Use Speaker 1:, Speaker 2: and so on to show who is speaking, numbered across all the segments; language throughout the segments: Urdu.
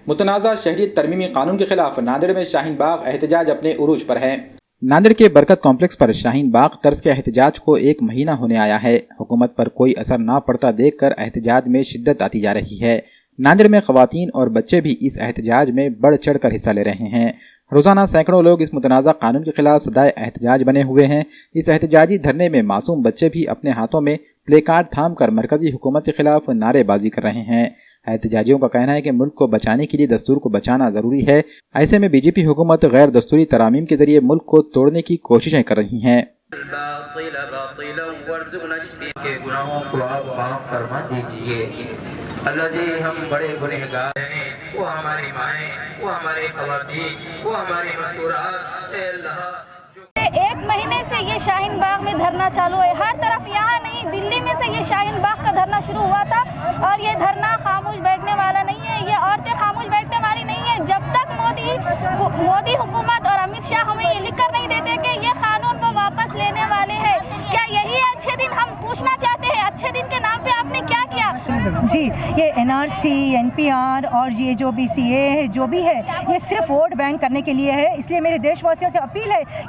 Speaker 1: متنازع شہریت ترمیمی قانون کے خلاف ناندیڑ میں شاہین باغ احتجاج اپنے عروج پر ہے۔ ناندیڑ کے برکت کمپلیکس پر شاہین باغ طرز کے احتجاج کو 1 مہینہ ہونے آیا ہے۔ حکومت پر کوئی اثر نہ پڑتا دیکھ کر احتجاج میں شدت آتی جا رہی ہے۔ ناندیڑ میں خواتین اور بچے بھی اس احتجاج میں بڑھ چڑھ کر حصہ لے رہے ہیں۔ روزانہ سینکڑوں لوگ اس متنازع قانون کے خلاف صدائے احتجاج بنے ہوئے ہیں۔ اس احتجاجی دھرنے میں معصوم بچے بھی اپنے ہاتھوں میں پلے کارڈ تھام کر مرکزی حکومت کے خلاف نعرے بازی کر رہے ہیں۔ احتجاجیوں کا کہنا ہے کہ ملک کو بچانے کے لیے دستور کو بچانا ضروری ہے۔ ایسے میں بی جے پی حکومت غیر دستوری ترامیم کے ذریعے ملک کو توڑنے کی کوششیں کر رہی ہیں۔
Speaker 2: گناہوں کو آپ معاف فرما دیجئے۔ اللہ جی، ہم بڑے گنہگار ہیں، وہ ہماری مائیں، وہ ہمارے خواتین، وہ ہماری مستورات، اے اللہ
Speaker 3: 1 مہینے سے یہ شاہین باغ میں دھرنا چالو ہے۔ ہر طرف یہاں نہیں، دلی میں سے یہ شاہین باغ کا دھرنا شروع ہوا تھا اور یہ دھرنا خاموش بیٹھنے والا نہیں ہے، یہ عورتیں خاموش بیٹھنے والی نہیں ہیں جب تک مودی حکومت اور امت شاہ ہمیں یہ لکھ کر نہیں دیتے کہ یہ قانون وہ واپس لینے والے ہیں۔ کیا یہی ہے اچھے دن؟ ہم پوچھنا چاہتے ہیں اچھے دن کے نام پہ آپ نے کیا کیا؟
Speaker 4: جی، یہ NRC NPR اور یہ جو BCA ہے جو بھی ہے، یہ صرف ووٹ بینک کرنے کے لیے ہے۔ اس لیے میرے دیش واسیوں سے اپیل ہے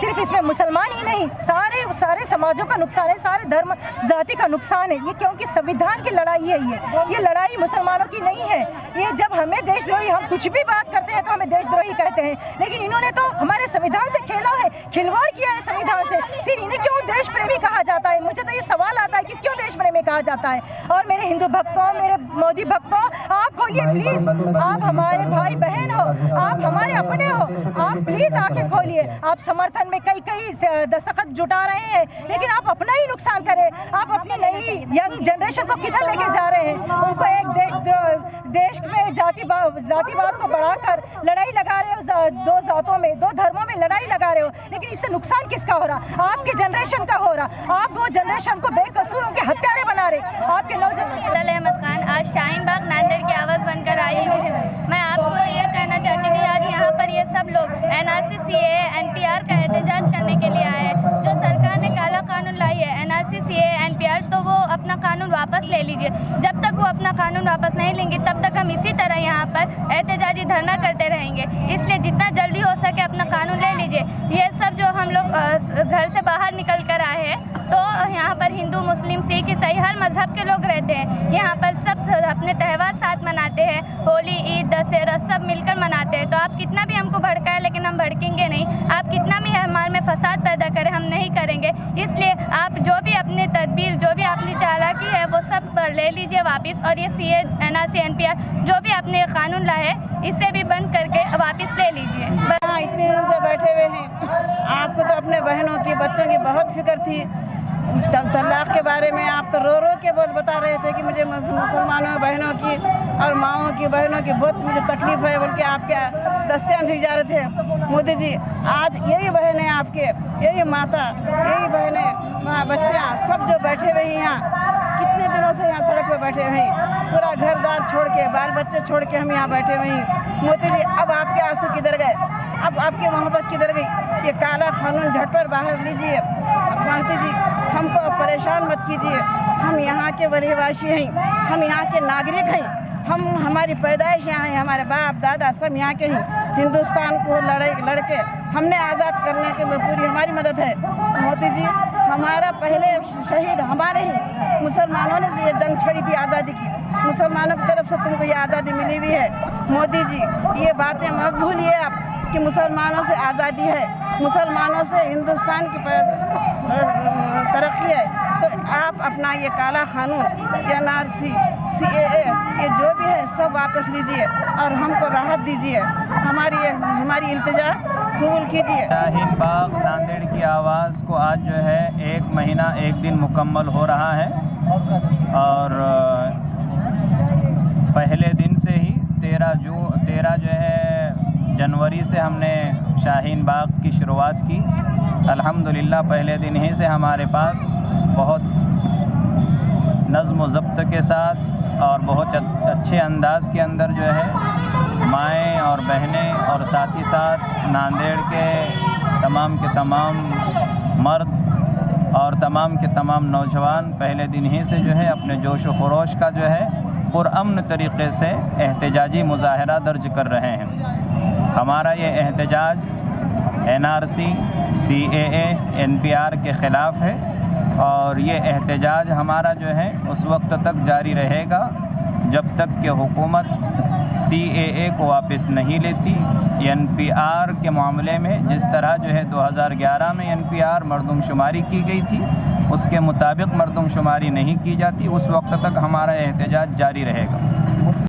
Speaker 4: صرف اس میں مسلمان ہی نہیں، سارے سماجوں کا نقصان ہے، سارے دھرم ذاتی کا نقصان ہے یہ، کیونکہ سویدھان کی لڑائی ہے یہ لڑائی مسلمانوں کی نہیں ہے۔ یہ جب ہمیں دیش دروہی، ہم کچھ بھی بات کرتے ہیں تو ہمیں دیش دروہی کہتے ہیں، لیکن انہوں نے تو ہمارے سویدھان سے کھیلا ہے، کھلواڑ کیا ہے سویدھان سے، پھر انہیں کیوں دیش پریمی کہا جاتا ہے؟ مجھے تو یہ سوال آتا ہے کہ کیوں دیش پریمی کہا جاتا ہے؟ اور میرے ہندو بھکتوں، میرے مودی بھکتوں، آپ کھولیے پلیز، آپ ہمارے بھائی بہن ہو، آپ ہمارے اپنے ہو، آپ پلیز آنکھیں کھولیے۔ آپ سمرتھن میں کئی دستخط جٹا رہے ہیں، لیکن آپ اپنا ہی نقصان کریں۔ آپ اپنی نئی ینگ جنریشن کو کدھر لے کے جا رہے ہیں؟ ان کو ایک دیش میں ذاتی بات کو بڑھا کر لڑائی لگا رہے ہو، 2 ذاتوں میں، 2 دھرموں میں لڑائی لگا رہے ہو، لیکن اس سے نقصان کس کا ہو رہا؟ آپ کی جنریشن کا ہو رہا۔ آپ وہ جنریشن کو بے قصوروں کے ہتھیارے بنا رہے۔ آپ کے نوجوان
Speaker 3: احمد خان آج شاہین باغ ناندیڑ کی آواز بن کر آئی ہوں۔ میں آپ کو یہ کہنا چاہتی ہوں کہ آج یہاں پر یہ سب لوگ NRC CAA NPR کا احتجاج کرنے کے لیے آئے ہیں۔ جو سرکار نے کالا قانون لائی ہے NRC CAA NPR، تو وہ اپنا قانون واپس لے لیجیے۔ جب تک وہ اپنا قانون واپس نہیں لیں گے تب تک ہم اسی طرح یہاں پر احتجاجی دھرنا کرتے رہیں گے۔ اس لیے جتنا جلدی ہو سکے اپنا قانون لے لیجیے۔ یہ سب جو ہم لوگ گھر سے باہر نکل کر آئے ہیں، تو یہاں پر ہندو مسلم سکھ عیسائی ہر مذہب کے لوگ رہتے ہیں۔ یہاں پر سب اپنے تہوار ساتھ مناتے ہیں، ہولی عید دسہرہ سب مل کر مناتے ہیں۔ تو آپ کتنا بھی ہم کو بھڑکائے لیکن ہم بھڑکیں گے نہیں۔ آپ کتنا بھی ہمارے میں فساد پیدا کریں، ہم نہیں کریں گے۔ اس لیے آپ جو بھی اپنی تدبیر، جو بھی اپنی چالاکی ہے وہ سب لے لیجیے واپس، اور یہ CAA NRC NPR جو بھی آپ نے قانون لایا ہے اسے بھی بند کر کے واپس لے لیجیے۔
Speaker 4: اتنے دن سے بیٹھے ہوئے ہیں، آپ کو تو اپنے بہنوں کی، بچوں کی بہت فکر تھی۔ طلاق کے بارے میں آپ تو رو کے بتا رہے تھے کہ مجھے مسلمانوں بہنوں کی اور ماؤں کی بہنوں کی بہت مجھے تکلیف ہے، بلکہ آپ کے دستیاں بھیج جا رہے تھے۔ مودی جی، آج یہی بہنیں آپ کے، یہی ماتا، یہی بہنیں، ماں، بچیاں سب جو بیٹھے ہوئے ہیں یہاں، کتنے دنوں سے یہاں سڑک پہ بیٹھے ہوئے ہیں، پورا گھر دار چھوڑ کے، بال بچے چھوڑ کے ہم یہاں بیٹھے ہوئے ہیں۔ مودی جی، اب آپ کے آنسو کدھر گئے؟ اب آپ کی محبت کدھر گئی؟ یہ کالا قانون جھٹ پر باہر لیجیے۔ مودی جی، ہم کو پریشان مت کیجیے، ہم یہاں کے رہائشی ہیں، ہم یہاں کے ناگرک ہیں، ہماری پیدائش یہاں ہے، ہمارے باپ دادا سب یہاں کے ہیں۔ ہندوستان کو لڑ کے ہم نے آزاد کرنے کے میں پوری ہماری مدد ہے۔ مودی جی، ہمارا پہلے شہید ہمارے ہی مسلمانوں نے یہ جنگ چھڑی تھی آزادی کی، مسلمانوں کی طرف سے تم کو یہ آزادی ملی ہوئی ہے۔ مودی جی، یہ باتیں مت بھولیے آپ کہ مسلمانوں سے آزادی ہے، مسلمانوں سے ہندوستان کی ترقی ہے۔ تو آپ اپنا یہ کالا قانون NRC CAA یہ جو بھی ہے سب واپس لیجیے اور ہم کو راحت دیجیے، ہماری التجا قبول کیجیے۔
Speaker 5: شاہین باغ ناندیڑ کی آواز کو آج جو ہے 1 مہینہ 1 دن مکمل ہو رہا ہے، اور پہلے دن سے ہی 13 جو ہے جنوری سے ہم نے شاہین باغ کی شروعات کی۔ الحمدللہ پہلے دن ہی سے ہمارے پاس بہت نظم و ضبط کے ساتھ اور بہت اچھے انداز کے اندر جو ہے مائیں اور بہنیں اور ساتھ ہی ساتھ ناندیڑ کے تمام مرد اور تمام کے تمام نوجوان پہلے دن ہی سے جو ہے اپنے جوش و خروش کا جو ہے پرامن طریقے سے احتجاجی مظاہرہ درج کر رہے ہیں۔ ہمارا یہ احتجاج NRC، CAA، NPR کے خلاف ہے اور یہ احتجاج ہمارا جو ہے اس وقت تک جاری رہے گا جب تک کہ حکومت CAA کو واپس نہیں لیتی۔ NPR کے معاملے میں جس طرح جو ہے 2011 میں NPR مردم شماری کی گئی تھی، اس کے مطابق مردم شماری نہیں کی جاتی، اس وقت تک ہمارا احتجاج جاری رہے گا۔